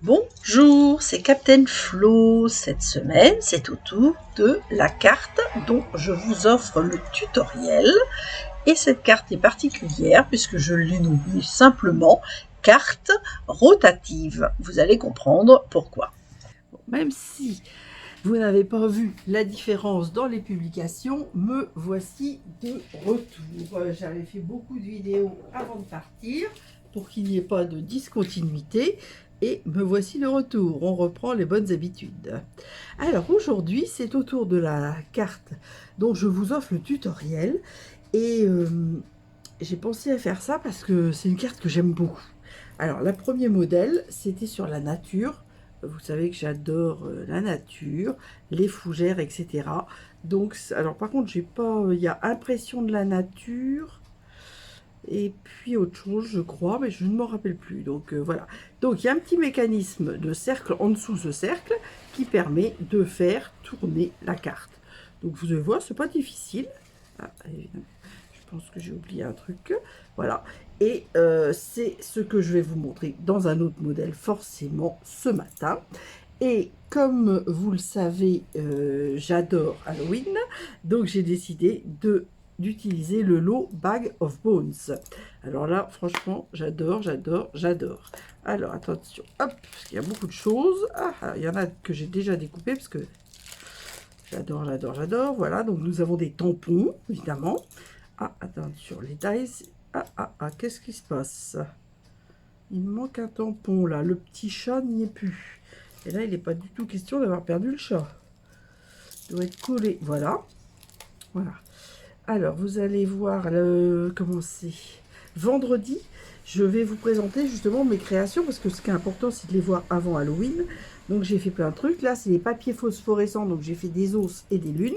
Bonjour, c'est Captain Flo. Cette semaine, c'est au tour de la carte dont je vous offre le tutoriel. Et cette carte est particulière puisque je l'ai nommée simplement carte rotative. Vous allez comprendre pourquoi. Même si vous n'avez pas vu la différence dans les publications, me voici de retour. J'avais fait beaucoup de vidéos avant de partir pour qu'il n'y ait pas de discontinuité. Et me voici de retour. On reprend les bonnes habitudes. Alors aujourd'hui, c'est au tour de la carte dont je vous offre le tutoriel. Et j'ai pensé à faire ça parce que c'est une carte que j'aime beaucoup. Alors, le premier modèle, c'était sur la nature. Vous savez que j'adore la nature, les fougères, etc. Donc, alors par contre, j'ai pas, il y a impression de la nature et puis autre chose, je crois, mais je ne m'en rappelle plus. Donc voilà. Donc il y a un petit mécanisme de cercle en dessous ce cercle qui permet de faire tourner la carte. Donc vous allez voir, c'est pas difficile. Ah, évidemment. Je pense que j'ai oublié un truc. Voilà. Et c'est ce que je vais vous montrer dans un autre modèle forcément ce matin. Et comme vous le savez, j'adore Halloween, donc j'ai décidé d'utiliser le lot Bag of Bones. Alors là, franchement, j'adore, j'adore, j'adore. Alors attention, hop, parce qu'il y a beaucoup de choses. Ah, il y en a que j'ai déjà découpé parce que j'adore, j'adore, j'adore. Voilà, donc nous avons des tampons, évidemment. Ah, attention, les dice. Qu'est-ce qui se passe? Il me manque un tampon là. Le petit chat n'y est plus. Et là, il n'est pas du tout question d'avoir perdu le chat. Il doit être collé. Voilà. Voilà. Alors, vous allez voir comment c'est. Vendredi, je vais vous présenter justement mes créations parce que ce qui est important, c'est de les voir avant Halloween. Donc, j'ai fait plein de trucs. Là, c'est les papiers phosphorescents. Donc, j'ai fait des os et des lunes.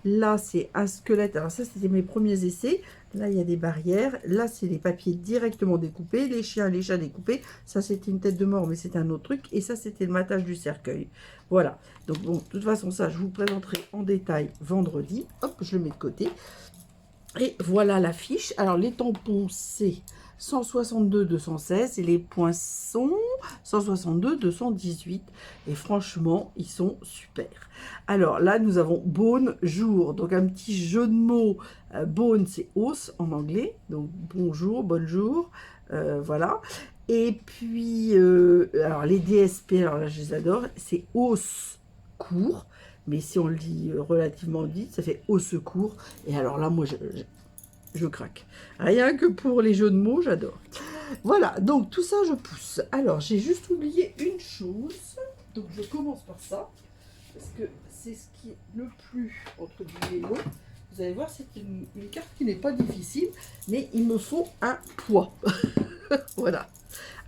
Là, c'est un squelette. Alors ça, c'était mes premiers essais. Là, il y a des barrières. Là, c'est les papiers directement découpés. Les chiens, les chats découpés. Ça, c'était une tête de mort, mais c'est un autre truc. Et ça, c'était le matage du cercueil. Voilà. Donc, bon, de toute façon, ça, je vous présenterai en détail vendredi. Hop, je le mets de côté. Et voilà la fiche. Alors, les tampons, c'est 162 216 et les poinçons 162 218. Et franchement, ils sont super. Alors là, nous avons bone jour. Donc, un petit jeu de mots. Bone, c'est os en anglais. Donc, bonjour, bonjour. Voilà. Et puis, alors les DSP, alors là, je les adore. C'est os court. Mais si on le dit relativement vite, ça fait au secours. Et alors là, moi, je craque. Rien que pour les jeux de mots, j'adore. Voilà, donc tout ça, je pousse. Alors, j'ai juste oublié une chose. Donc, je commence par ça. Parce que c'est ce qui est le plus, entre guillemets, long. Vous allez voir, c'est une carte qui n'est pas difficile. Mais il me faut un poids. Voilà.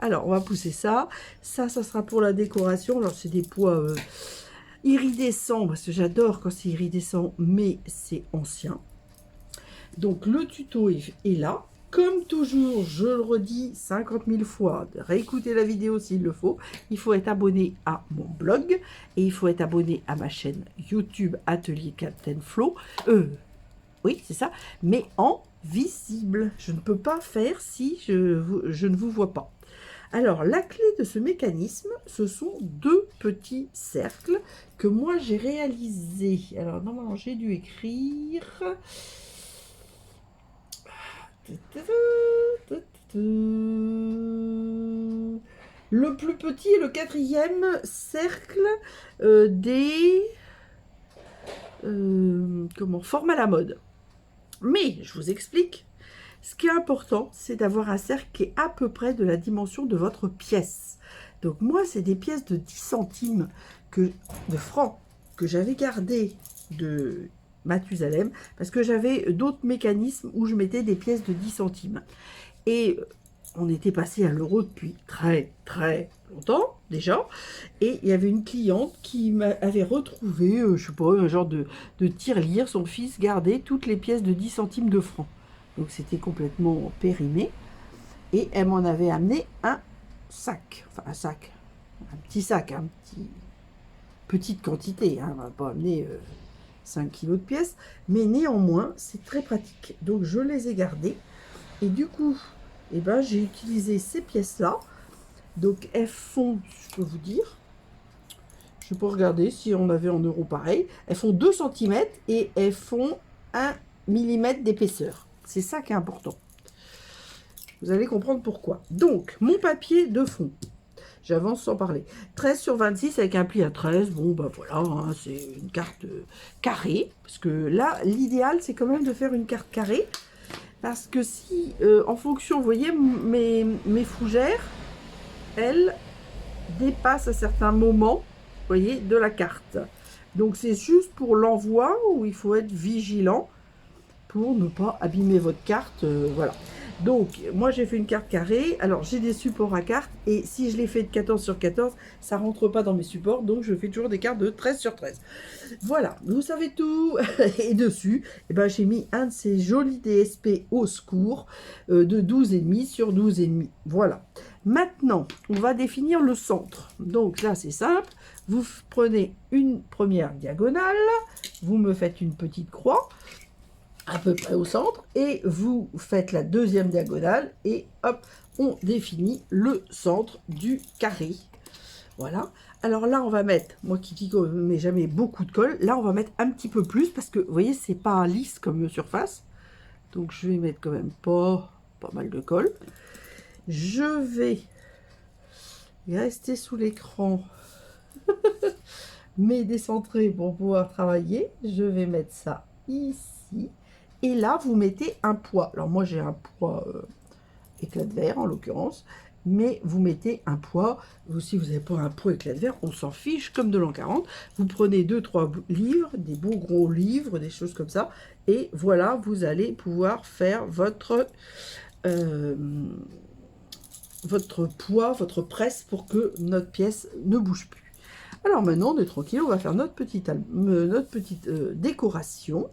Alors, on va pousser ça. Ça sera pour la décoration. Alors, c'est des poids iridescents. Parce que j'adore quand c'est iridescent. Mais c'est ancien. Donc le tuto est là. Comme toujours, je le redis 50 000 fois, réécoutez la vidéo s'il le faut. Il faut être abonné à mon blog et il faut être abonné à ma chaîne YouTube Atelier Captain Flo. Oui, c'est ça, mais en visible. Je ne peux pas faire si je ne vous vois pas. Alors, la clé de ce mécanisme, ce sont deux petits cercles que moi j'ai réalisés. Alors, normalement, j'ai dû écrire... Le plus petit est le quatrième cercle des formes à la mode. Mais je vous explique. Ce qui est important, c'est d'avoir un cercle qui est à peu près de la dimension de votre pièce. Donc moi, c'est des pièces de 10 centimes de francs que j'avais gardées de Mathusalem parce que j'avais d'autres mécanismes où je mettais des pièces de 10 centimes. Et on était passé à l'euro depuis très très longtemps déjà. Et il y avait une cliente qui m'avait retrouvé, je sais pas, un genre de tirelire. Son fils gardait toutes les pièces de 10 centimes de francs. Donc c'était complètement périmé. Et elle m'en avait amené un sac. Enfin un sac. Un petit sac, petite quantité. Hein, on va pas amener 5 kilos de pièces. Mais néanmoins, c'est très pratique. Donc je les ai gardées. Et du coup, eh ben, j'ai utilisé ces pièces-là Donc elles font, je peux vous dire, je peux regarder si on avait en euros pareil, elles font 2 cm et elles font 1 mm d'épaisseur. C'est ça qui est important. Vous allez comprendre pourquoi. Donc, mon papier de fond, j'avance sans parler. 13 sur 26 avec un pli à 13. Bon, ben voilà, hein, c'est une carte carrée. Parce que là, l'idéal, c'est quand même de faire une carte carrée. Parce que si, en fonction, vous voyez, mes fougères, elles dépassent à certains moments, vous voyez, de la carte. Donc, c'est juste pour l'envoi où il faut être vigilant pour ne pas abîmer votre carte. Voilà. Donc, moi, j'ai fait une carte carrée. Alors, j'ai des supports à cartes. Et si je les fais de 14 sur 14, ça ne rentre pas dans mes supports. Donc, je fais toujours des cartes de 13 sur 13. Voilà, vous savez tout. Et dessus, eh ben, j'ai mis un de ces jolis DSP au secours de 12,5 sur 12,5. Voilà. Maintenant, on va définir le centre. Donc là, c'est simple. Vous prenez une première diagonale. Vous me faites une petite croix à peu près au centre, et vous faites la deuxième diagonale, et hop, on définit le centre du carré. Voilà. Alors là, on va mettre, moi qui ne mets jamais beaucoup de colle, là, on va mettre un petit peu plus, parce que, vous voyez, c'est pas lisse comme surface. Donc, je vais mettre quand même pas mal de colle. Je vais rester sous l'écran, mais décentrer pour pouvoir travailler. Je vais mettre ça ici. Et là, vous mettez un poids. Alors, moi, j'ai un poids éclat de verre, en l'occurrence. Mais vous mettez un poids. Vous, si vous n'avez pas un poids éclat de verre, on s'en fiche, comme de l'an 40. Vous prenez 2-3 livres, des beaux gros livres, des choses comme ça. Et voilà, vous allez pouvoir faire votre poids, votre presse pour que notre pièce ne bouge plus. Alors maintenant, on est tranquille, on va faire notre petite décoration.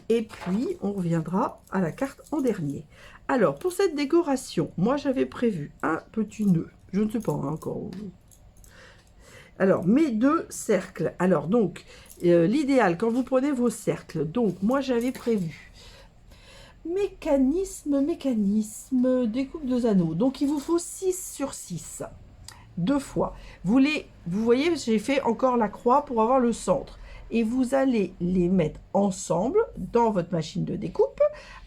Et puis, on reviendra à la carte en dernier. Alors, pour cette décoration, moi, j'avais prévu un petit nœud. Je ne sais pas hein, encore. Alors, mes 2 cercles. Alors, donc, l'idéal, quand vous prenez vos cercles, donc, moi, j'avais prévu mécanisme, découpe 2 anneaux. Donc, il vous faut 6 sur 6. 2 fois. Vous voyez, j'ai fait encore la croix pour avoir le centre. Et vous allez les mettre ensemble dans votre machine de découpe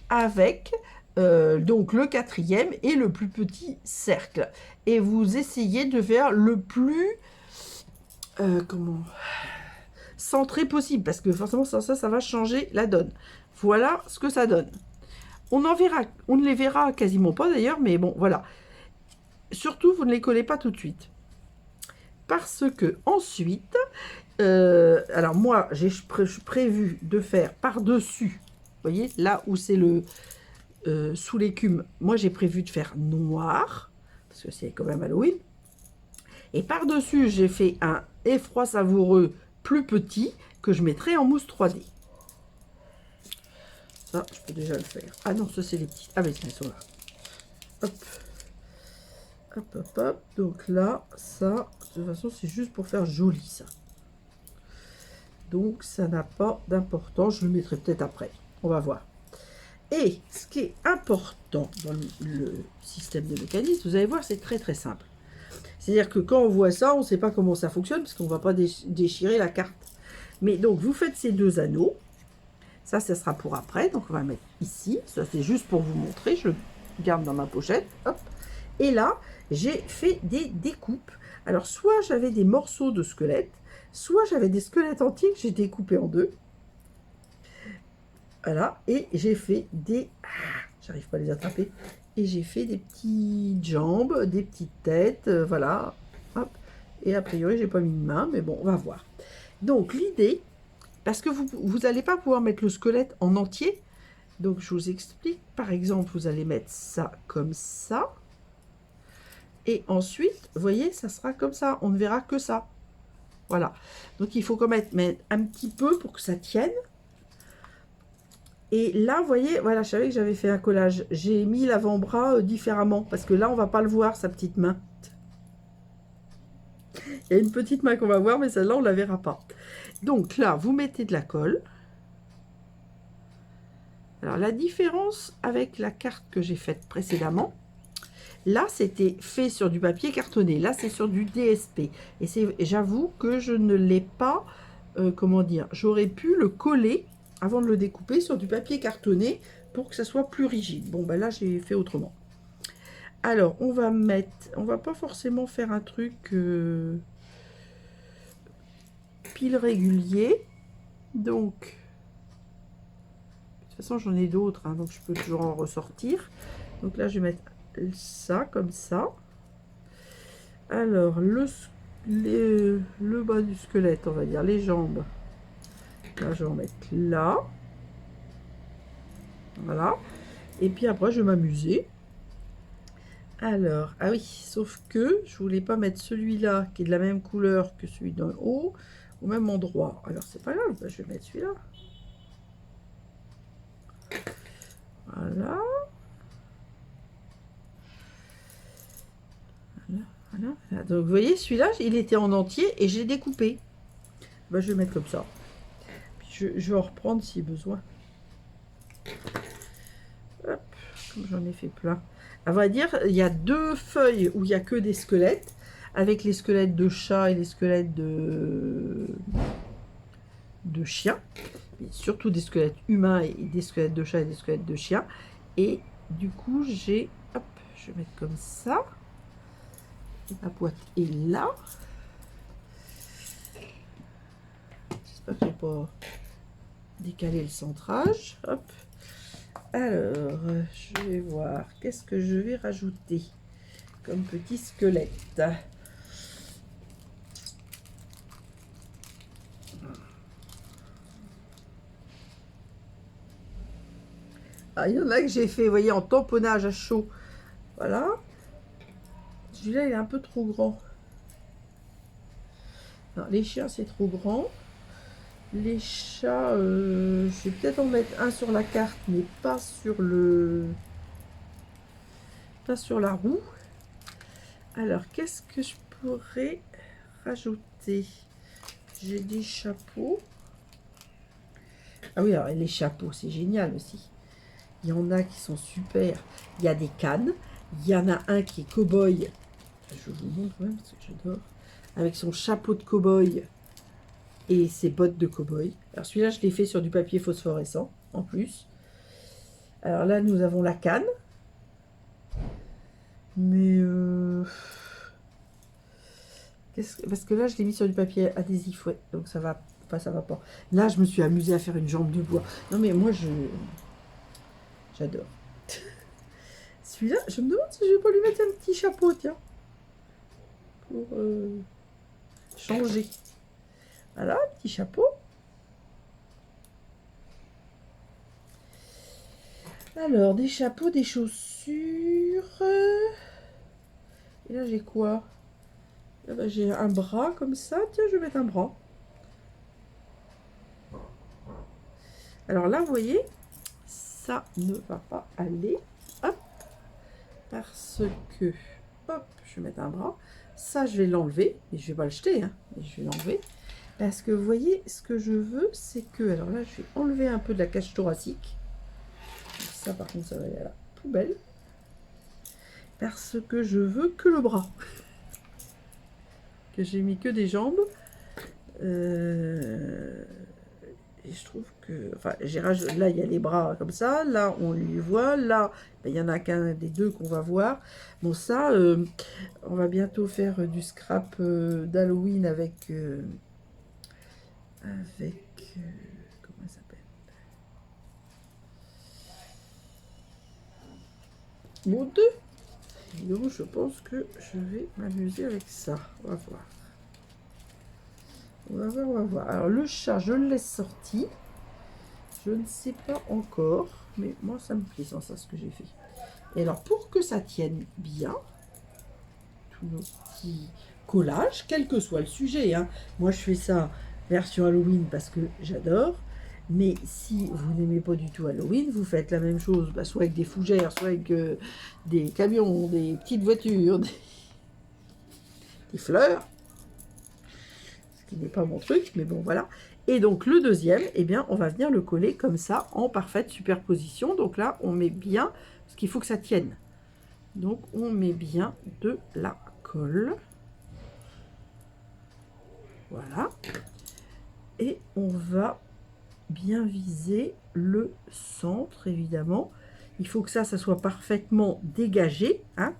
avec donc le 4e et le plus petit cercle. Et vous essayez de faire le plus centré possible, parce que forcément ça va changer la donne. Voilà ce que ça donne. On ne les verra quasiment pas d'ailleurs, mais bon, voilà. Surtout, vous ne les collez pas tout de suite. Parce que ensuite, alors moi, j'ai prévu de faire par-dessus, vous voyez, là où c'est le sous l'écume, moi j'ai prévu de faire noir, parce que c'est quand même Halloween. Et par-dessus, j'ai fait un effroi savoureux plus petit que je mettrai en mousse 3D. Ça, je peux déjà le faire. Ah non, ça c'est les petits. Ah mais ils sont là. Hop. Hop, hop, hop. Donc là, ça, de toute façon, c'est juste pour faire joli, ça. Donc, ça n'a pas d'importance. Je le mettrai peut-être après. On va voir. Et ce qui est important dans le système de mécanisme, vous allez voir, c'est très, très simple. C'est-à-dire que quand on voit ça, on ne sait pas comment ça fonctionne, parce qu'on ne va pas déchirer la carte. Mais donc, vous faites ces 2 anneaux. Ça sera pour après. Donc, on va mettre ici. Ça, c'est juste pour vous montrer. Je le garde dans ma pochette. Hop. Et là, j'ai fait des découpes. Alors, soit j'avais des morceaux de squelettes, soit j'avais des squelettes entiers que j'ai découpés en 2. Voilà. Et j'ai fait des... j'arrive pas à les attraper. Et j'ai fait des petites jambes, des petites têtes. Voilà. Hop. Et a priori, j'ai pas mis de main, mais bon, on va voir. Donc, l'idée, parce que vous n'allez pas pouvoir mettre le squelette en entier. Donc, je vous explique. Par exemple, vous allez mettre ça comme ça. Et ensuite, vous voyez, ça sera comme ça. On ne verra que ça. Voilà. Donc, il faut quand même mettre un petit peu pour que ça tienne. Et là, vous voyez, voilà, je savais que j'avais fait un collage. J'ai mis l'avant-bras différemment. Parce que là, on ne va pas le voir, sa petite main. Il y a une petite main qu'on va voir, mais celle-là, on ne la verra pas. Donc là, vous mettez de la colle. Alors, la différence avec la carte que j'ai faite précédemment, Là, c'était fait sur du papier cartonné. Là, c'est sur du DSP. Et j'avoue que je ne l'ai pas, comment dire, j'aurais pu le coller avant de le découper sur du papier cartonné pour que ça soit plus rigide. Bon, ben là, j'ai fait autrement. Alors, on va pas forcément faire un truc pile régulier. Donc, de toute façon, j'en ai d'autres, hein, donc je peux toujours en ressortir. Donc là, je vais mettre ça comme ça. Alors, le bas du squelette, on va dire, les jambes. Là, je vais en mettre là. Voilà. Et puis après, je vais m'amuser. Alors, ah oui, sauf que je voulais pas mettre celui-là qui est de la même couleur que celui d'en haut au même endroit. Alors, c'est pas grave, je vais mettre celui-là. Voilà. Voilà. Donc, vous voyez, celui-là, il était en entier et j'ai découpé. Ben, je vais mettre comme ça. Puis je vais en reprendre si besoin. Hop, comme j'en ai fait plein. À vrai dire, il y a 2 feuilles où il n'y a que des squelettes, avec les squelettes de chat et les squelettes de chiens. Et surtout des squelettes humains et des squelettes de chat et des squelettes de chiens. Et du coup, j'ai... Hop, je vais mettre comme ça. Et ma boîte est là. J'espère que je n'ai pas décalé le centrage. Hop. Alors, je vais voir. Qu'est-ce que je vais rajouter comme petit squelette? Ah, il y en a que j'ai fait, vous voyez, en tamponnage à chaud. Voilà. Celui-là, il est un peu trop grand. Non, les chiens, c'est trop grand. Les chats, je vais peut-être en mettre un sur la carte, mais pas sur la roue. Alors, qu'est-ce que je pourrais rajouter? J'ai des chapeaux. Ah oui, alors les chapeaux, c'est génial aussi. Il y en a qui sont super. Il y a des cannes. Il y en a un qui est cow-boy. Je vous montre même parce que j'adore. Avec son chapeau de cow-boy et ses bottes de cow-boy. Alors celui-là, je l'ai fait sur du papier phosphorescent en plus. Alors là, nous avons la canne. Mais parce que là, je l'ai mis sur du papier adhésif, ouais. Donc ça va, enfin ça va pas. Là, je me suis amusée à faire une jambe de bois. Non mais moi, j'adore. Celui-là, je me demande si je vais pas lui mettre un petit chapeau, tiens, pour changer. Voilà, petit chapeau. Alors, des chapeaux, des chaussures. Et là, j'ai quoi? Là, bah, j'ai un bras comme ça. Tiens, je vais mettre un bras. Alors là, vous voyez, ça ne va pas aller. Hop. Parce que, hop, je vais mettre un bras. Ça, je vais l'enlever. Mais je vais pas le jeter, hein. Mais je vais l'enlever. Parce que, vous voyez, ce que je veux, c'est que... Alors là, je vais enlever un peu de la cage thoracique. Ça, par contre, ça va aller à la poubelle. Parce que je veux que le bras. Que j'ai mis que des jambes. Et je trouve que... Enfin, là, il y a les bras comme ça. Là, on lui voit. Là, ben, il y en a qu'un des deux qu'on va voir. Bon, ça, on va bientôt faire du scrap d'Halloween avec... comment elle s'appelle? Maud. Donc, je pense que je vais m'amuser avec ça. On va voir. On va voir, on va voir. Alors, le chat, je le laisse sorti. Je ne sais pas encore. Mais moi, ça me plaît, sans ça, ce que j'ai fait. Et alors, pour que ça tienne bien, tous nos petits collages, quel que soit le sujet, hein. Moi, je fais ça version Halloween parce que j'adore. Mais si vous n'aimez pas du tout Halloween, vous faites la même chose, bah, soit avec des fougères, soit avec des camions, des petites voitures, des fleurs. Ce qui n'est pas mon truc, mais bon, voilà. Et donc, le deuxième, eh bien, on va venir le coller comme ça, en parfaite superposition. Donc là, on met bien, parce qu'il faut que ça tienne. Donc on met bien de la colle. Voilà. Et on va bien viser le centre, évidemment. Il faut que ça soit parfaitement dégagé. Hein,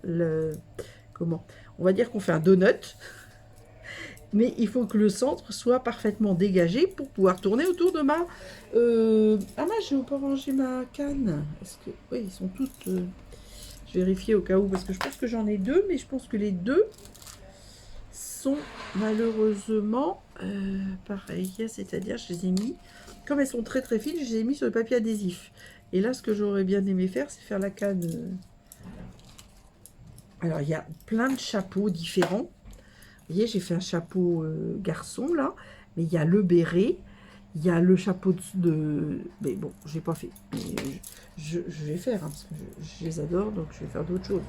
comment on va dire qu'on fait un donut. Mais il faut que le centre soit parfaitement dégagé pour pouvoir tourner autour de ma... Ah mince, j'ai pas rangé ma canne. Est-ce que... Oui, ils sont toutes... Je vérifie au cas où, parce que je pense que j'en ai deux, mais je pense que les deux sont malheureusement pareil. C'est-à-dire, je les ai mis... Comme elles sont très très fines, je les ai mis sur le papier adhésif. Et là, ce que j'aurais bien aimé faire, c'est faire la canne... Alors, il y a plein de chapeaux différents. Vous voyez, j'ai fait un chapeau garçon, là. Mais il y a le béret. Il y a le chapeau de... Mais bon, j'ai pas fait. Mais je vais faire, hein, parce que je les adore, donc je vais faire d'autres choses.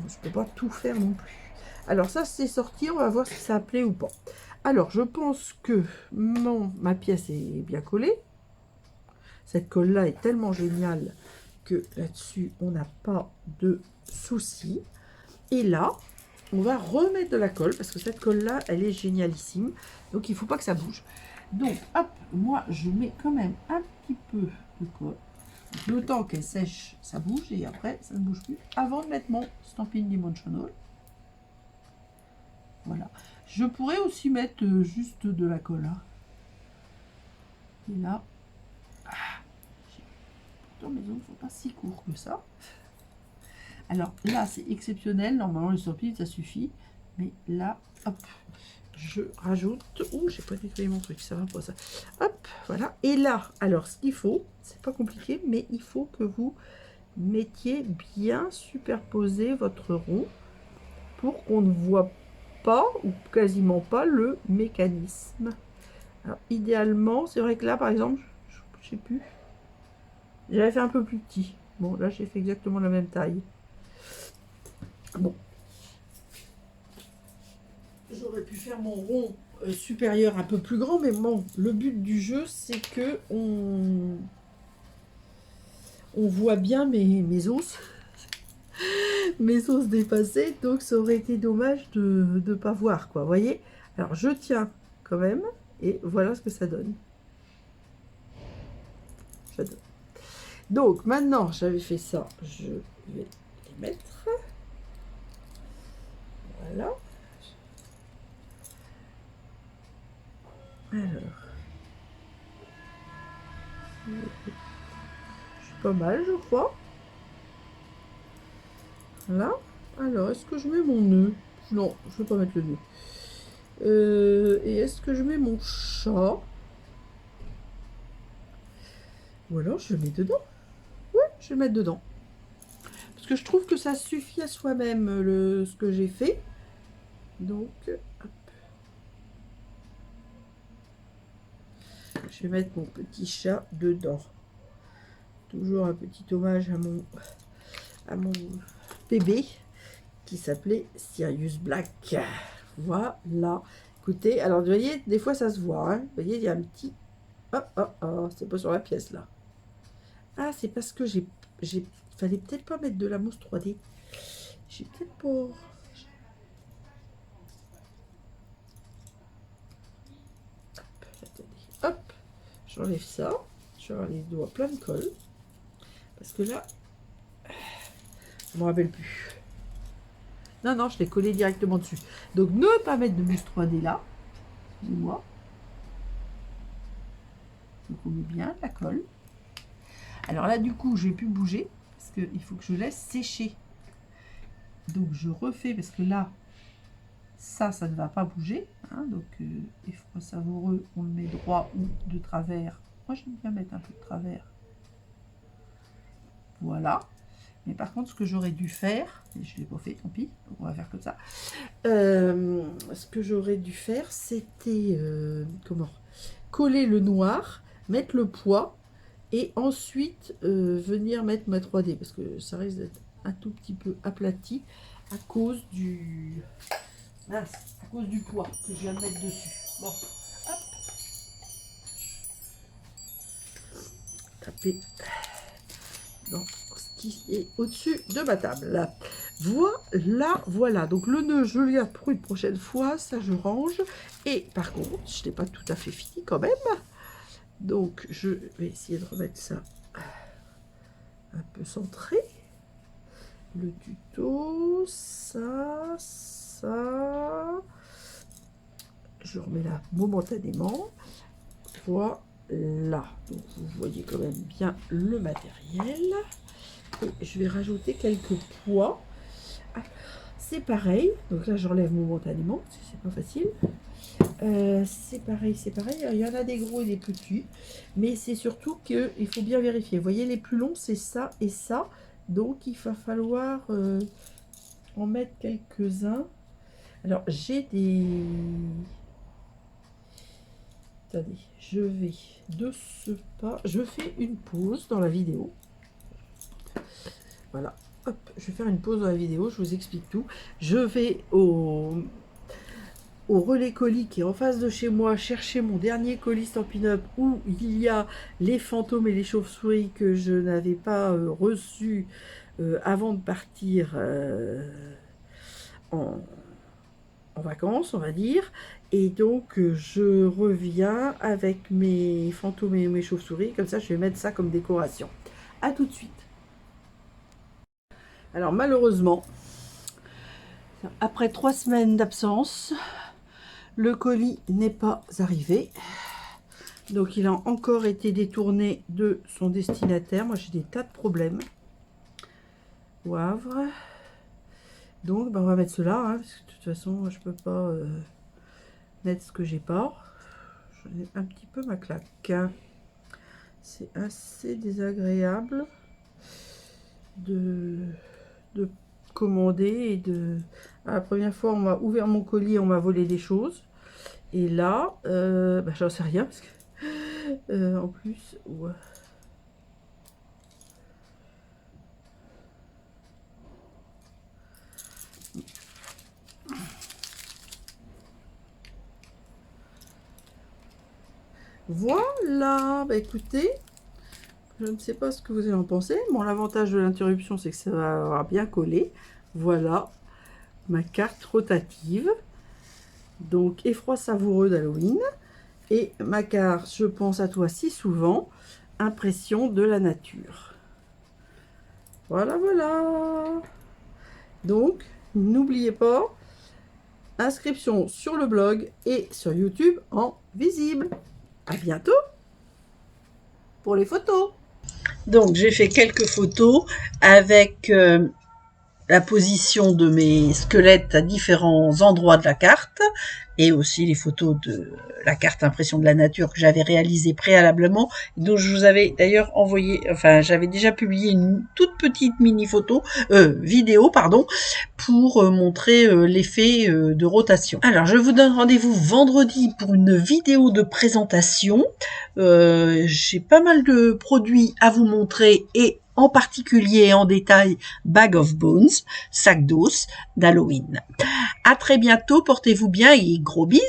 Je peux pas tout faire non plus. Alors ça, c'est sorti. On va voir si ça plaît ou pas. Alors, je pense que ma pièce est bien collée. Cette colle-là est tellement géniale que là-dessus, on n'a pas de soucis. Et là, on va remettre de la colle parce que cette colle là elle est génialissime, donc il faut pas que ça bouge. Donc hop, moi je mets quand même un petit peu de colle, le temps qu'elle sèche ça bouge et après ça ne bouge plus, avant de mettre mon Stampin' Dimensional. Voilà, je pourrais aussi mettre juste de la colle hein. Et là pourtant mes ongles ne sont pas si courts que ça. Alors là, c'est exceptionnel. Normalement, le Stampin', ça suffit. Mais là, hop, je rajoute... Ouh, j'ai pas nettoyé mon truc, ça va pas ça. Hop, voilà. Et là, alors, ce qu'il faut, c'est pas compliqué, mais il faut que vous mettiez bien superposé votre rond pour qu'on ne voit pas, ou quasiment pas, le mécanisme. Alors, idéalement, c'est vrai que là, par exemple, je sais plus. J'avais fait un peu plus petit. Bon, là, j'ai fait exactement la même taille. Bon, j'aurais pu faire mon rond supérieur un peu plus grand, mais bon, le but du jeu, c'est que on voit bien mes os, mes os dépassés, donc ça aurait été dommage de ne pas voir, quoi, vous voyez. Alors, je tiens quand même, et voilà ce que ça donne. J'adore. Donc, maintenant, j'avais fait ça, je vais les mettre. Voilà. Alors, je suis pas mal, je crois. Là. Alors, est-ce que je mets mon nœud? Non, je ne vais pas mettre le nœud. Et est-ce que je mets mon chat? Ou alors je le mets dedans? Ouais, je vais le mettre dedans. Parce que je trouve que ça suffit à soi-même ce que j'ai fait. Donc, hop. Je vais mettre mon petit chat dedans. Toujours un petit hommage à mon bébé qui s'appelait Sirius Black. Voilà. Écoutez, alors vous voyez, des fois ça se voit. Hein. Vous voyez, il y a un petit... Oh, c'est pas sur la pièce là. Ah, c'est parce que fallait peut-être pas mettre de la mousse 3D. J'ai peut-être pas... Hop, j'enlève ça. Je vais avoir les doigts plein de colle. Parce que là, je me rappelle plus. Non, je l'ai collé directement dessus. Donc, ne pas mettre de mousse 3D là. Excusez-moi. Donc, on met bien la colle. Alors là, du coup, je vais plus bouger. Parce qu'il faut que je laisse sécher. Donc, je refais. Parce que là, ça ne va pas bouger. Hein, donc, effroi savoureux, on le met droit ou de travers. Moi, j'aime bien mettre un peu de travers. Voilà. Mais par contre, ce que j'aurais dû faire, et je ne l'ai pas fait, tant pis, donc on va faire comme ça. Ce que j'aurais dû faire, c'était coller le noir, mettre le poids, et ensuite venir mettre ma 3D, parce que ça risque d'être un tout petit peu aplati à cause du poids que je viens de mettre dessus. Bon, hop. Taper dans qui est au-dessus de ma table. Voilà. Donc le nœud, je le garde pour une prochaine fois. Ça, je range. Et par contre, je n'ai pas tout à fait fini quand même. Donc je vais essayer de remettre ça un peu centré. Le tuto, ça. Je remets là momentanément. Voilà. Donc vous voyez quand même bien le matériel. Et je vais rajouter quelques poids. C'est pareil. Donc là, j'enlève momentanément. C'est pas facile. C'est pareil. Il y en a des gros et des petits. Mais c'est surtout qu'il faut bien vérifier. Vous voyez, les plus longs, c'est ça et ça. Donc, il va falloir en mettre quelques-uns. Alors, j'ai des... Attendez, je vais de ce pas... Je fais une pause dans la vidéo. Voilà. Hop, je vais faire une pause dans la vidéo. Je vous explique tout. Je vais au relais colis qui est en face de chez moi chercher mon dernier colis Stampin' Up où il y a les fantômes et les chauves-souris que je n'avais pas reçus avant de partir en vacances, on va dire. Et donc je reviens avec mes fantômes et mes chauves-souris. Comme ça, je vais mettre ça comme décoration. À tout de suite. Alors malheureusement, après 3 semaines d'absence, le colis n'est pas arrivé. Donc il a encore été détourné de son destinataire. Moi j'ai des tas de problèmes. Wavre. Donc on va mettre cela, hein, parce que de toute façon je peux pas mettre ce que j'ai pas. J'en ai un petit peu ma claque. C'est assez désagréable de commander et de... La première fois on m'a ouvert mon colis et on m'a volé des choses. Et là, j'en sais rien parce que en plus, ouais. Voilà, écoutez, je ne sais pas ce que vous allez en penser. Bon, l'avantage de l'interruption, c'est que ça va bien coller. Voilà ma carte rotative. Donc, effroi savoureux d'Halloween. Et ma carte, je pense à toi si souvent, impression de la nature. Voilà. Donc, n'oubliez pas, inscription sur le blog et sur YouTube en visible. À bientôt pour les photos. Donc, j'ai fait quelques photos avec la position de mes squelettes à différents endroits de la carte et aussi les photos de la carte impression de la nature que j'avais réalisée préalablement, dont je vous avais d'ailleurs envoyé, enfin j'avais déjà publié une toute petite mini photo, vidéo pardon, pour montrer l'effet de rotation. Alors je vous donne rendez-vous vendredi pour une vidéo de présentation. J'ai pas mal de produits à vous montrer et en particulier et en détail Bag of Bones, sac d'os d'Halloween. À très bientôt, portez-vous bien et gros bisous!